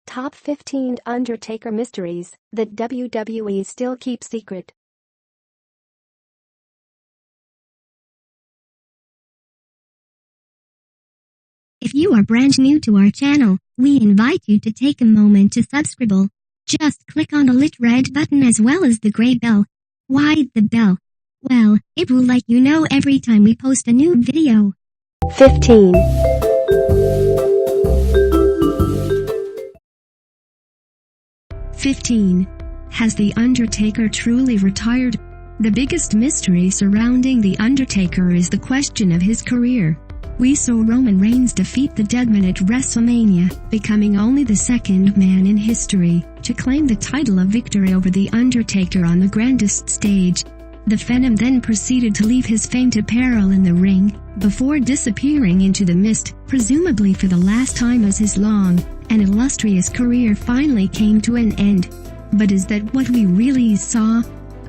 Top 15 Undertaker mysteries that WWE still keeps secret. If you are brand new to our channel, we invite you to take a moment to subscribe. Just click on the lit red button as well as the gray bell. Why the bell? Well, it will let you know every time we post a new video. 15. Has The Undertaker truly retired? The biggest mystery surrounding The Undertaker is the question of his career. We saw Roman Reigns defeat the Deadman at WrestleMania, becoming only the second man in history to claim the title of victor over The Undertaker on the grandest stage. The Phenom then proceeded to leave his famed apparel in the ring, before disappearing into the mist, presumably for the last time as his long and illustrious career finally came to an end. But is that what we really saw?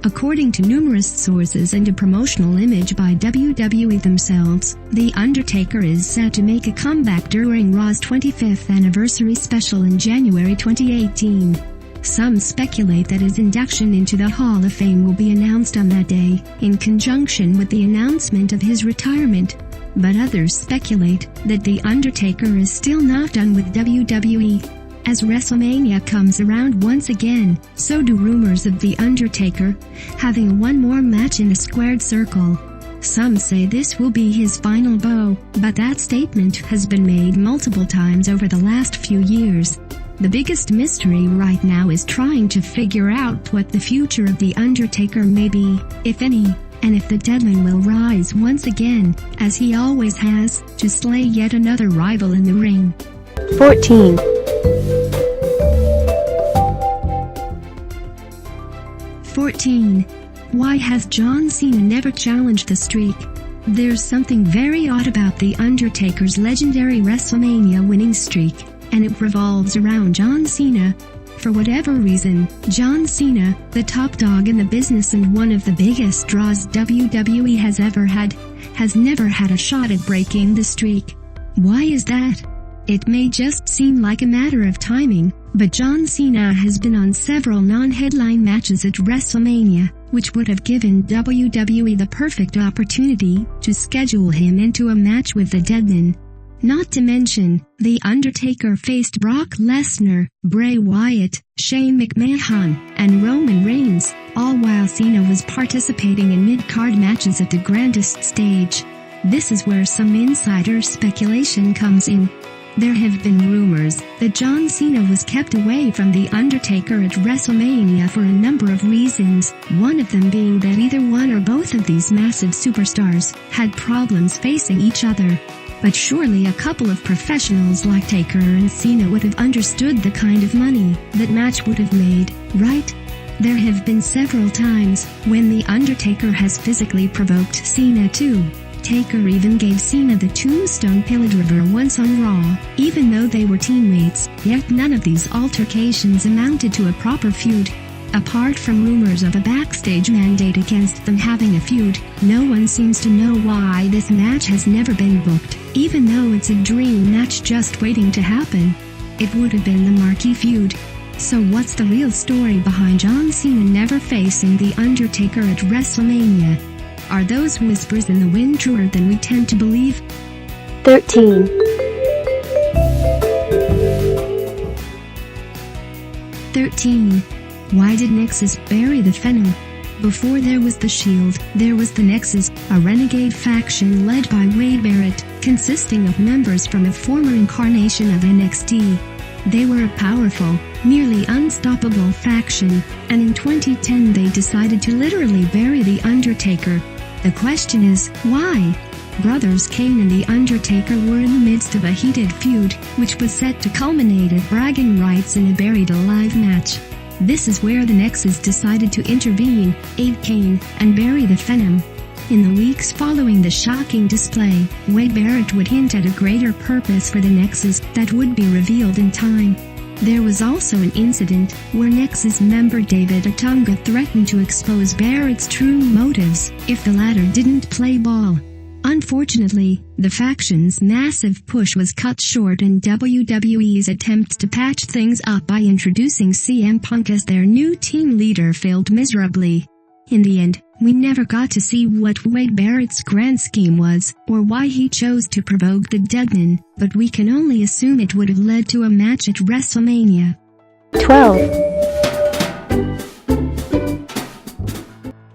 According to numerous sources and a promotional image by WWE themselves, The Undertaker is set to make a comeback during Raw's 25th anniversary special in January 2018. Some speculate that his induction into the Hall of Fame will be announced on that day, in conjunction with the announcement of his retirement. But others speculate that The Undertaker is still not done with WWE. As WrestleMania comes around once again, so do rumors of The Undertaker having one more match in a squared circle. Some say this will be his final bow, but that statement has been made multiple times over the last few years. The biggest mystery right now is trying to figure out what the future of The Undertaker may be, if any, and if the Deadman will rise once again, as he always has, to slay yet another rival in the ring. 14. Why has John Cena never challenged the streak? There's something very odd about The Undertaker's legendary WrestleMania winning streak, and it revolves around John Cena. For whatever reason, John Cena, the top dog in the business and one of the biggest draws WWE has ever had, has never had a shot at breaking the streak. Why is that? It may just seem like a matter of timing, but John Cena has been on several non-headline matches at WrestleMania, which would have given WWE the perfect opportunity to schedule him into a match with the Deadman. Not to mention, The Undertaker faced Brock Lesnar, Bray Wyatt, Shane McMahon, and Roman Reigns, all while Cena was participating in mid-card matches at the grandest stage. This is where some insider speculation comes in. There have been rumors that John Cena was kept away from The Undertaker at WrestleMania for a number of reasons, one of them being that either one or both of these massive superstars had problems facing each other. But surely a couple of professionals like Taker and Cena would have understood the kind of money that match would have made, right? There have been several times when The Undertaker has physically provoked Cena too. Taker even gave Cena the Tombstone Piledriver once on Raw, even though they were teammates, yet none of these altercations amounted to a proper feud. Apart from rumors of a backstage mandate against them having a feud, no one seems to know why this match has never been booked, even though it's a dream match just waiting to happen. It would have been the marquee feud. So what's the real story behind John Cena never facing The Undertaker at WrestleMania? Are those whispers in the wind truer than we tend to believe? 13. Why did Nexus bury the Phenom? Before there was the Shield, there was the Nexus, a renegade faction led by Wade Barrett, consisting of members from a former incarnation of NXT. They were a powerful, nearly unstoppable faction, and in 2010 they decided to literally bury The Undertaker. The question is, why? Brothers Kane and The Undertaker were in the midst of a heated feud, which was set to culminate at bragging rights in a buried alive match. This is where the Nexus decided to intervene, aid Kane, and bury the Phenom. In the weeks following the shocking display, Wade Barrett would hint at a greater purpose for the Nexus that would be revealed in time. There was also an incident where Nexus member David Otunga threatened to expose Barrett's true motives if the latter didn't play ball. Unfortunately, the faction's massive push was cut short and WWE's attempts to patch things up by introducing CM Punk as their new team leader failed miserably. In the end, we never got to see what Wade Barrett's grand scheme was, or why he chose to provoke the Deadman, but we can only assume it would have led to a match at WrestleMania.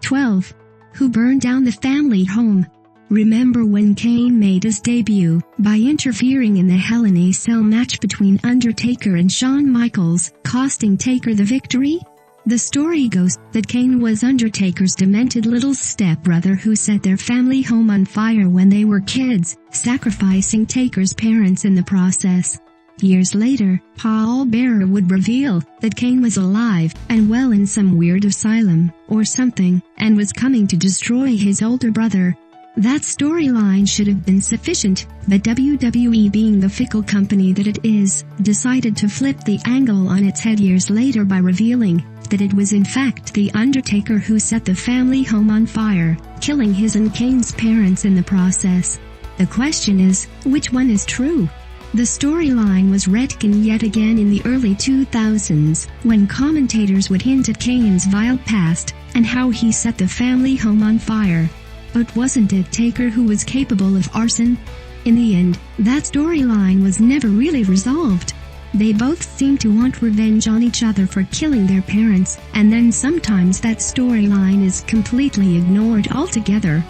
12. Who burned down the family home? Remember when Kane made his debut by interfering in the Hell in a Cell match between Undertaker and Shawn Michaels, costing Taker the victory? The story goes that Kane was Undertaker's demented little stepbrother who set their family home on fire when they were kids, sacrificing Taker's parents in the process. Years later, Paul Bearer would reveal that Kane was alive and well in some weird asylum or something, and was coming to destroy his older brother. That storyline should have been sufficient, but WWE, being the fickle company that it is, decided to flip the angle on its head years later by revealing that it was in fact the Undertaker who set the family home on fire, killing his and Kane's parents in the process. The question is, which one is true? The storyline was retconned yet again in the early 2000s, when commentators would hint at Kane's vile past and how he set the family home on fire. But wasn't it Taker who was capable of arson? In the end, that storyline was never really resolved. They both seemed to want revenge on each other for killing their parents, and then sometimes that storyline is completely ignored altogether.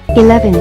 11.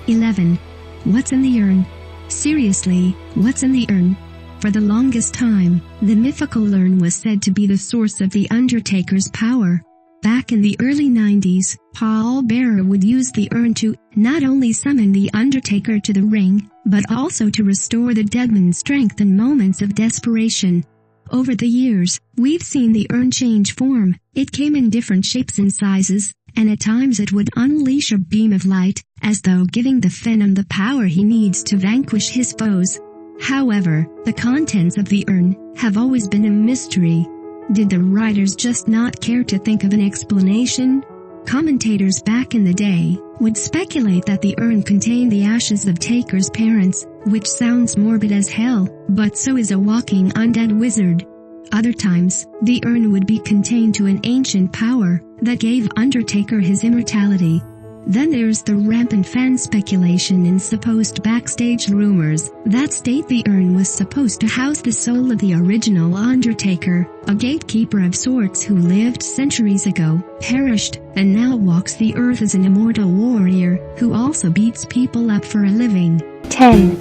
11. What's in the urn? Seriously, what's in the urn? For the longest time, the mythical urn was said to be the source of the Undertaker's power. Back in the early 90s, Paul Bearer would use the urn to not only summon the Undertaker to the ring, but also to restore the Deadman's strength in moments of desperation. Over the years, we've seen the urn change form. It came in different shapes and sizes, and at times it would unleash a beam of light, as though giving the Phenom the power he needs to vanquish his foes. However, the contents of the urn have always been a mystery. Did the writers just not care to think of an explanation? Commentators back in the day would speculate that the urn contained the ashes of Taker's parents, which sounds morbid as hell, but so is a walking undead wizard. Other times, the urn would be contained to an ancient power that gave Undertaker his immortality. Then there's the rampant fan speculation and supposed backstage rumors that state the urn was supposed to house the soul of the original Undertaker, a gatekeeper of sorts who lived centuries ago, perished, and now walks the earth as an immortal warrior who also beats people up for a living. 10.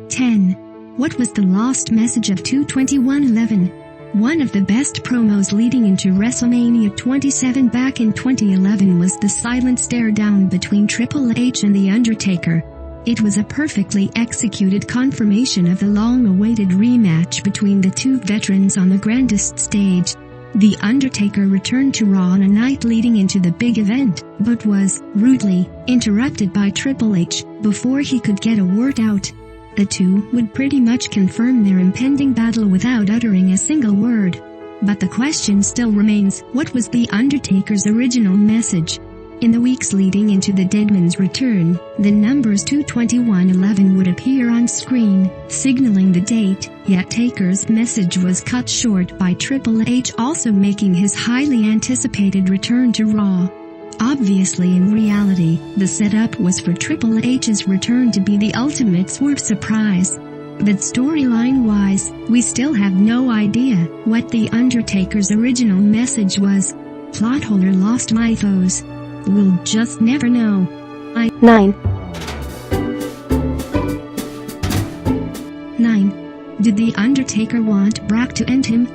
10. What was the lost message of 2/21/11? One of the best promos leading into WrestleMania 27 back in 2011 was the silent stare down between Triple H and The Undertaker. It was a perfectly executed confirmation of the long-awaited rematch between the two veterans on the grandest stage. The Undertaker returned to Raw on a night leading into the big event, but was, rudely, interrupted by Triple H before he could get a word out. The two would pretty much confirm their impending battle without uttering a single word. But the question still remains, what was The Undertaker's original message? In the weeks leading into the Deadman's return, the numbers 2/21/11 would appear on screen, signaling the date, yet Taker's message was cut short by Triple H also making his highly anticipated return to Raw. Obviously, in reality, the setup was for Triple H's return to be the ultimate swerve surprise. But storyline-wise, we still have no idea what The Undertaker's original message was. Plot hole lost mythos. We'll just never know. 9. 9. Did The Undertaker want Wrack to end him?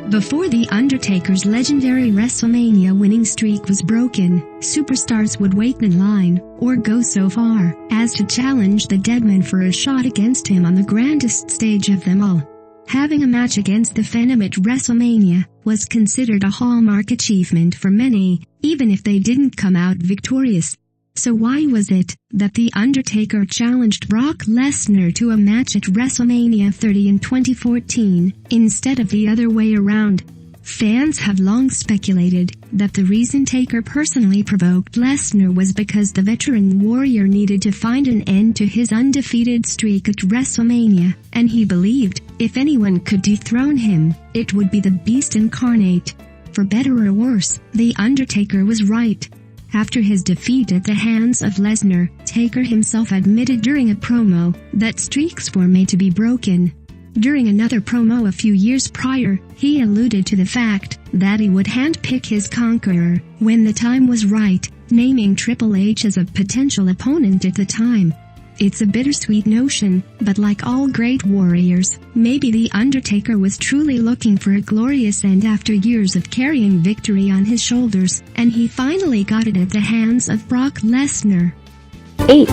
Before The Undertaker's legendary WrestleMania winning streak was broken, superstars would wait in line, or go so far as to challenge the Deadman for a shot against him on the grandest stage of them all. Having a match against the Phenom at WrestleMania was considered a hallmark achievement for many, even if they didn't come out victorious. So why was it that The Undertaker challenged Brock Lesnar to a match at WrestleMania 30 in 2014, instead of the other way around? Fans have long speculated that the reason Taker personally provoked Lesnar was because the veteran warrior needed to find an end to his undefeated streak at WrestleMania, and he believed, if anyone could dethrone him, it would be the Beast incarnate. For better or worse, The Undertaker was right. After his defeat at the hands of Lesnar, Taker himself admitted during a promo that streaks were made to be broken. During another promo a few years prior, he alluded to the fact that he would handpick his conqueror when the time was right, naming Triple H as a potential opponent at the time. It's a bittersweet notion, but like all great warriors, maybe The Undertaker was truly looking for a glorious end after years of carrying victory on his shoulders, and he finally got it at the hands of Brock Lesnar. 8.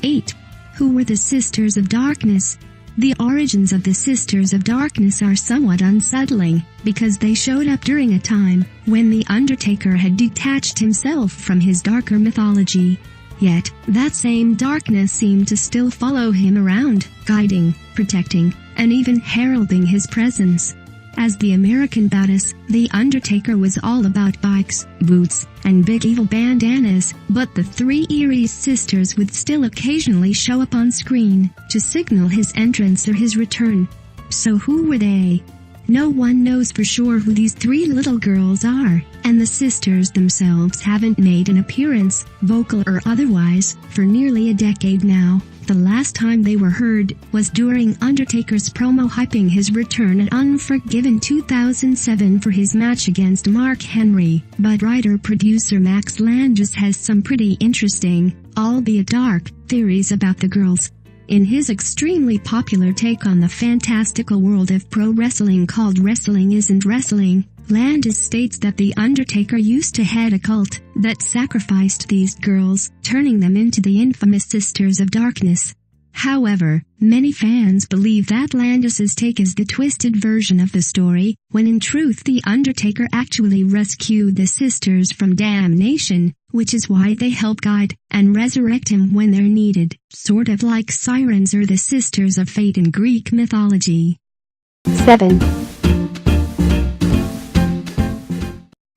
8. Who were the Sisters of Darkness? The origins of the Sisters of Darkness are somewhat unsettling, because they showed up during a time when The Undertaker had detached himself from his darker mythology. Yet, that same darkness seemed to still follow him around, guiding, protecting, and even heralding his presence. As the American Badass, The Undertaker was all about bikes, boots, and big evil bandanas, but the three eerie sisters would still occasionally show up on screen to signal his entrance or his return. So who were they? No one knows for sure who these three little girls are, and the sisters themselves haven't made an appearance, vocal or otherwise, for nearly a decade now. The last time they were heard was during Undertaker's promo hyping his return at Unforgiven 2007 for his match against Mark Henry, but writer-producer Max Landis has some pretty interesting, albeit dark, theories about the girls. In his extremely popular take on the fantastical world of pro wrestling called Wrestling Isn't Wrestling, Landis states that The Undertaker used to head a cult that sacrificed these girls, turning them into the infamous Sisters of Darkness. However, many fans believe that Landis's take is the twisted version of the story, when in truth The Undertaker actually rescued the sisters from damnation, which is why they help guide and resurrect him when they're needed, sort of like sirens or the Sisters of Fate in Greek mythology. 7.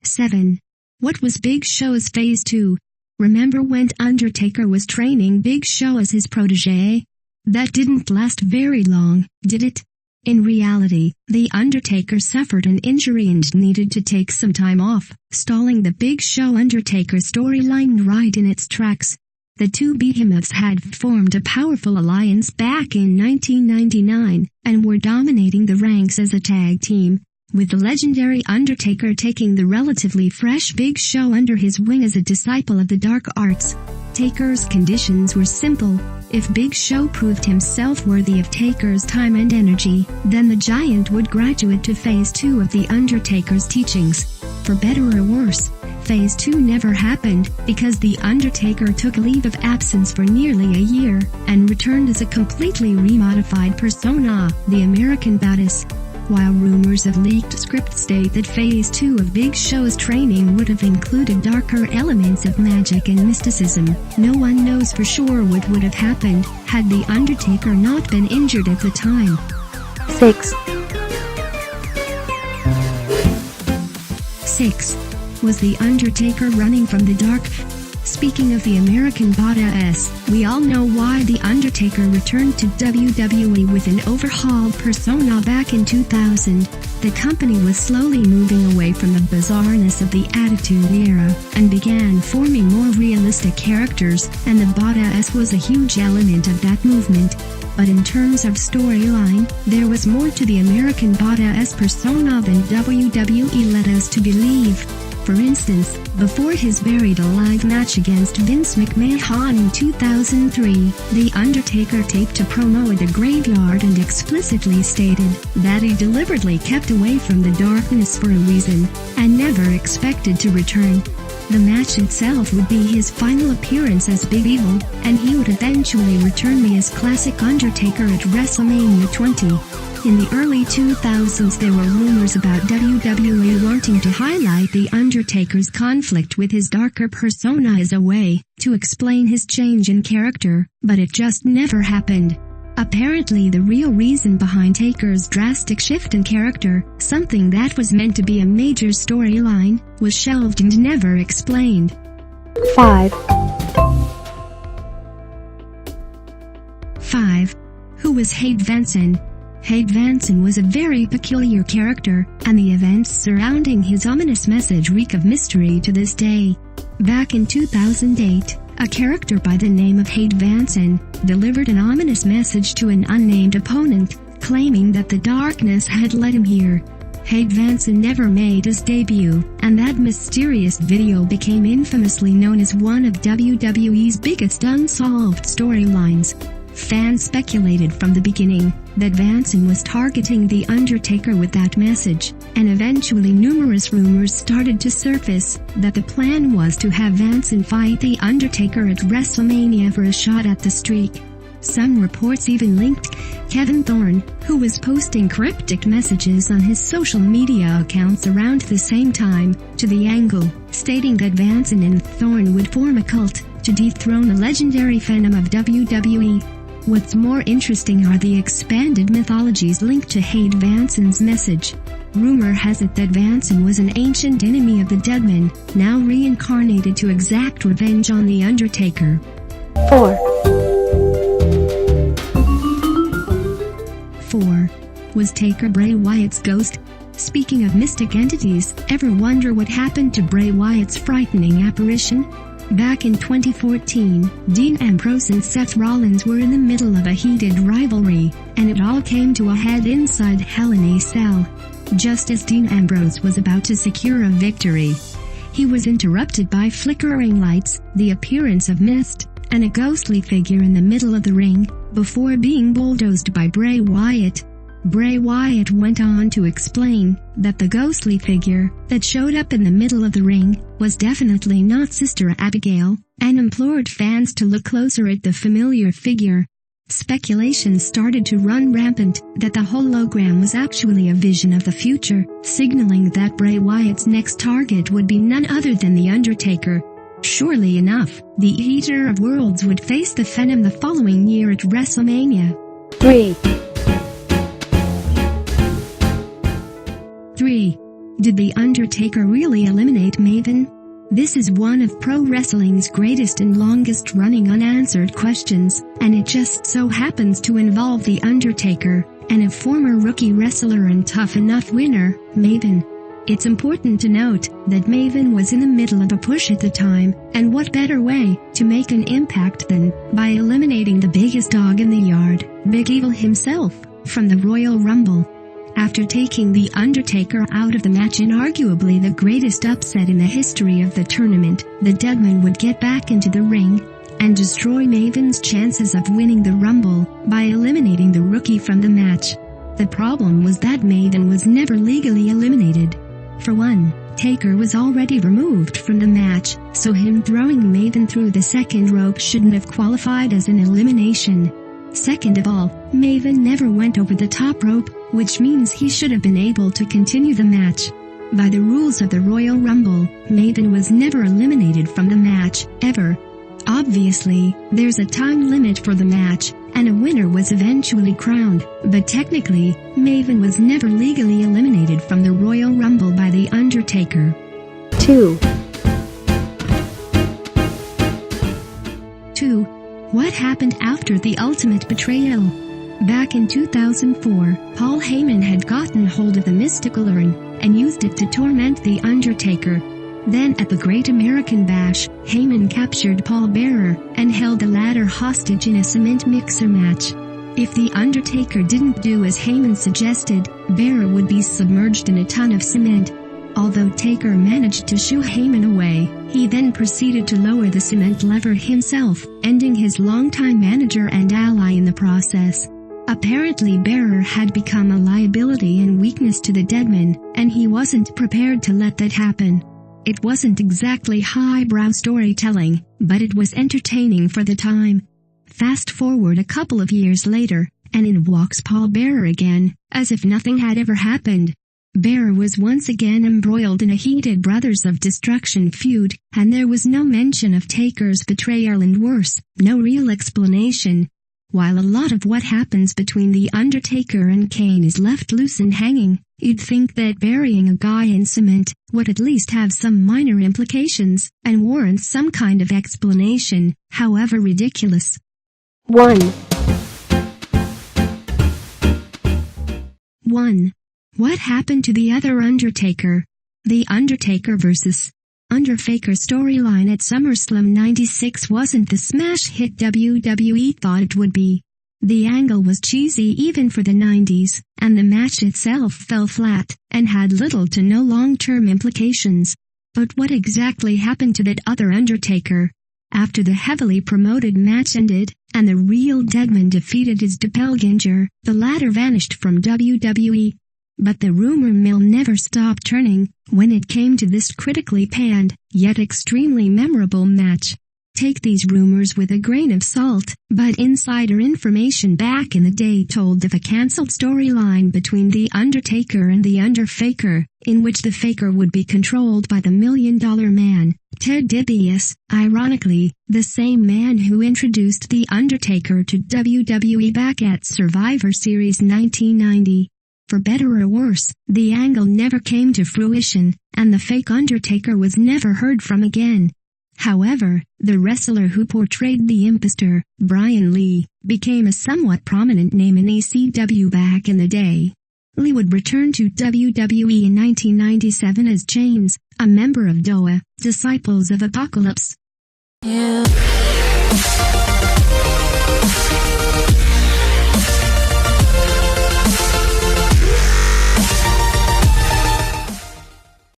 7. What was Big Show's Phase 2? Remember when Undertaker was training Big Show as his protege? That didn't last very long, did it? In reality, The Undertaker suffered an injury and needed to take some time off, stalling the Big Show Undertaker storyline right in its tracks. The two behemoths had formed a powerful alliance back in 1999, and were dominating the ranks as a tag team, with the legendary Undertaker taking the relatively fresh Big Show under his wing as a disciple of the dark arts. Taker's conditions were simple. If Big Show proved himself worthy of Taker's time and energy, then the giant would graduate to Phase 2 of The Undertaker's teachings. For better or worse, Phase 2 never happened, because The Undertaker took a leave of absence for nearly a year, and returned as a completely remodified persona, the American Badass. While rumors of leaked scripts state that Phase 2 of Big Show's training would have included darker elements of magic and mysticism, no one knows for sure what would have happened had The Undertaker not been injured at the time. 6. 6. Was The Undertaker running from the dark? Speaking of the American Badass, we all know why The Undertaker returned to WWE with an overhauled persona back in 2000. The company was slowly moving away from the bizarreness of the Attitude Era, and began forming more realistic characters, and the Badass was a huge element of that movement. But in terms of storyline, there was more to the American Badass persona than WWE led us to believe. For instance, before his buried alive match against Vince McMahon in 2003, The Undertaker taped a promo at a graveyard and explicitly stated that he deliberately kept away from the darkness for a reason, and never expected to return. The match itself would be his final appearance as Big Evil, and he would eventually return as classic Undertaker at WrestleMania 20. In the early 2000s there were rumors about WWE wanting to highlight The Undertaker's conflict with his darker persona as a way to explain his change in character, but it just never happened. Apparently the real reason behind Taker's drastic shift in character, something that was meant to be a major storyline, was shelved and never explained. 5. 5. Who was Hade Vansen? Hade Vansen was a very peculiar character, and the events surrounding his ominous message reek of mystery to this day. Back in 2008, a character by the name of Hade Vansen delivered an ominous message to an unnamed opponent, claiming that the darkness had led him here. Hade Vansen never made his debut, and that mysterious video became infamously known as one of WWE's biggest unsolved storylines. Fans speculated from the beginning that Vansen was targeting The Undertaker with that message, and eventually numerous rumors started to surface that the plan was to have Vansen fight The Undertaker at WrestleMania for a shot at the streak. Some reports even linked Kevin Thorne, who was posting cryptic messages on his social media accounts around the same time, to the angle, stating that Vansen and Thorne would form a cult to dethrone the legendary Phenom of WWE. What's more interesting are the expanded mythologies linked to Hade Vansen's message. Rumor has it that Vansen was an ancient enemy of the Deadman, now reincarnated to exact revenge on The Undertaker. 4. 4. Was Taker Bray Wyatt's ghost? Speaking of mystic entities, ever wonder what happened to Bray Wyatt's frightening apparition? Back in 2014, Dean Ambrose and Seth Rollins were in the middle of a heated rivalry, and it all came to a head inside Hell in a Cell. Just as Dean Ambrose was about to secure a victory, he was interrupted by flickering lights, the appearance of mist, and a ghostly figure in the middle of the ring, before being bulldozed by Bray Wyatt. Bray Wyatt went on to explain that the ghostly figure that showed up in the middle of the ring was definitely not Sister Abigail, and implored fans to look closer at the familiar figure. Speculation started to run rampant that the hologram was actually a vision of the future, signaling that Bray Wyatt's next target would be none other than The Undertaker. Surely enough, the Eater of Worlds would face the Phenom the following year at WrestleMania. 3. 3. Did The Undertaker really eliminate Maven? This is one of pro wrestling's greatest and longest running unanswered questions, and it just so happens to involve The Undertaker, and a former rookie wrestler and tough enough winner, Maven. It's important to note that Maven was in the middle of a push at the time, and what better way to make an impact than by eliminating the biggest dog in the yard, Big Evil himself, from the Royal Rumble. After taking The Undertaker out of the match in arguably the greatest upset in the history of the tournament, the Deadman would get back into the ring and destroy Maven's chances of winning the Rumble by eliminating the rookie from the match. The problem was that Maven was never legally eliminated. For one, Taker was already removed from the match, so him throwing Maven through the second rope shouldn't have qualified as an elimination. Second of all, Maven never went over the top rope, which means he should have been able to continue the match. By the rules of the Royal Rumble, Maven was never eliminated from the match, ever. Obviously, there's a time limit for the match, and a winner was eventually crowned, but technically, Maven was never legally eliminated from the Royal Rumble by The Undertaker. 2. 2. What happened after the Ultimate Betrayal? Back in 2004, Paul Heyman had gotten hold of the mystical urn and used it to torment The Undertaker. Then at the Great American Bash, Heyman captured Paul Bearer and held the latter hostage in a cement mixer match. If The Undertaker didn't do as Heyman suggested, Bearer would be submerged in a ton of cement. Although Taker managed to shoo Heyman away, he then proceeded to lower the cement lever himself, ending his longtime manager and ally in the process. Apparently Bearer had become a liability and weakness to the Deadman, and he wasn't prepared to let that happen. It wasn't exactly highbrow storytelling, but it was entertaining for the time. Fast forward a couple of years later, and in walks Paul Bearer again, as if nothing had ever happened. Bearer was once again embroiled in a heated Brothers of Destruction feud, and there was no mention of Taker's betrayal and worse, no real explanation. While a lot of what happens between The Undertaker and Kane is left loose and hanging, you'd think that burying a guy in cement would at least have some minor implications, and warrant some kind of explanation, however ridiculous. 1. 1. What happened to the other Undertaker? The Undertaker vs. Undertaker storyline at SummerSlam 96 wasn't the smash hit WWE thought it would be. The angle was cheesy even for the 90s, and the match itself fell flat, and had little to no long-term implications. But what exactly happened to that other Undertaker? After the heavily promoted match ended, and the real Deadman defeated his doppelganger, the latter vanished from WWE. But the rumor mill never stopped turning when it came to this critically panned, yet extremely memorable match. Take these rumors with a grain of salt, but insider information back in the day told of a cancelled storyline between The Undertaker and The Underfaker, in which the faker would be controlled by the $1 Million Man, Ted DiBiase, ironically, the same man who introduced The Undertaker to WWE back at Survivor Series 1990. For better or worse, the angle never came to fruition, and the fake Undertaker was never heard from again. However, the wrestler who portrayed the impostor, Brian Lee, became a somewhat prominent name in ECW back in the day. Lee would return to WWE in 1997 as Chains, a member of DOA, Disciples of Apocalypse. Yeah.